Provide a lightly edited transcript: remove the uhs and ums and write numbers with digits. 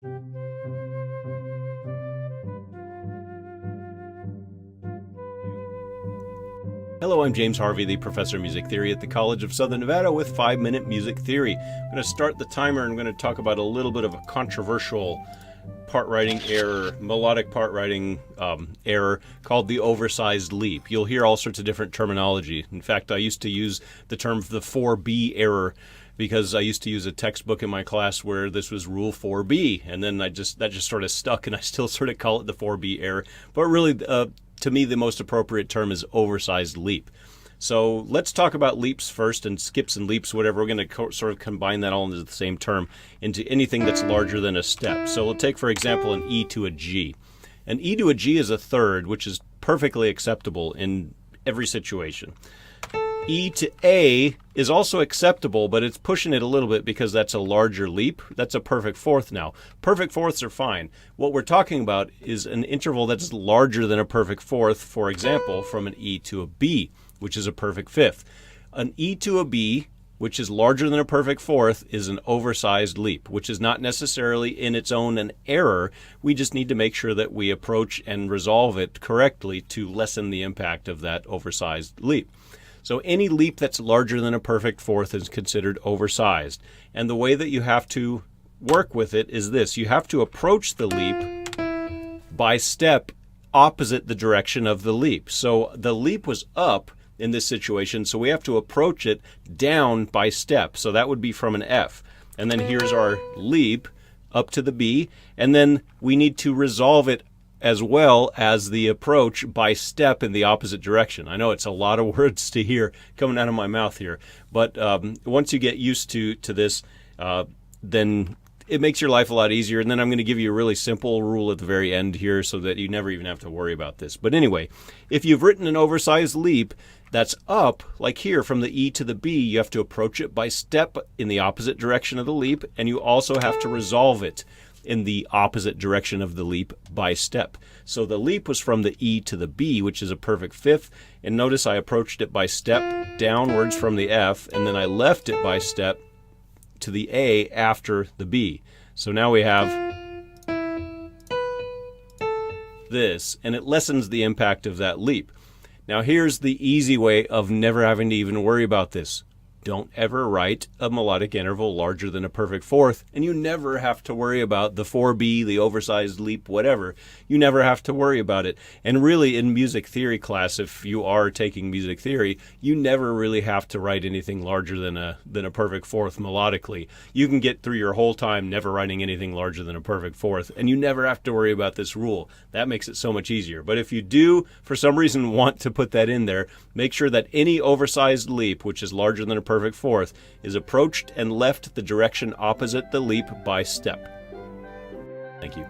Hello, I'm James Harvey, the professor of music theory at the College of Southern Nevada with 5-Minute Music Theory. I'm going to start the timer and I'm going to talk about a little bit of a controversial part writing error, melodic part writing error called the oversized leap. You'll hear all sorts of different terminology. In fact, I used to use the term the 4B error because I used to use a textbook in my class where this was rule 4B, and then that just sort of stuck, and I still sort of call it the 4B error. But really, to me, the most appropriate term is oversized leap. So let's talk about leaps first, and skips and leaps, whatever. We're going to sort of combine that all into the same term, into anything that's larger than a step. So we'll take, for example, an E to a G. An E to a G is a third, which is perfectly acceptable in every situation. E to A is also acceptable, but it's pushing it a little bit because that's a larger leap. That's a perfect fourth now. Perfect fourths are fine. What we're talking about is an interval that's larger than a perfect fourth, for example, from an E to a B, which is a perfect fifth. An E to a B, which is larger than a perfect fourth, is an oversized leap, which is not necessarily in its own an error. We just need to make sure that we approach and resolve it correctly to lessen the impact of that oversized leap. So any leap that's larger than a perfect fourth is considered oversized. And the way that you have to work with it is this. You have to approach the leap by step opposite the direction of the leap. So the leap was up in this situation, so we have to approach it down by step. So that would be from an F. And then here's our leap up to the B. And then we need to resolve it as well as the approach by step in the opposite direction. I know it's a lot of words to hear coming out of my mouth here, but once you get used to this, then it makes your life a lot easier. And then I'm going to give you a really simple rule at the very end here so that you never even have to worry about this. But anyway, if you've written an oversized leap that's up, like here from the E to the B, you have to approach it by step in the opposite direction of the leap, and you also have to resolve it in the opposite direction of the leap by step. So the leap was from the E to the B, which is a perfect fifth, and notice I approached it by step downwards from the F, and then I left it by step to the A after the B. So now we have this, and it lessens the impact of that leap. Now here's the easy way of never having to even worry about this. Don't ever write a melodic interval larger than a perfect fourth, and you never have to worry about the 4B, the oversized leap, whatever. You never have to worry about it. And really, in music theory class, if you are taking music theory, you never really have to write anything larger than a perfect fourth melodically. You can get through your whole time never writing anything larger than a perfect fourth, and you never have to worry about this rule. That makes it so much easier. But if you do, for some reason, want to put that in there, make sure that any oversized leap, which is larger than a perfect fourth, is approached and left the direction opposite the leap by step. Thank you.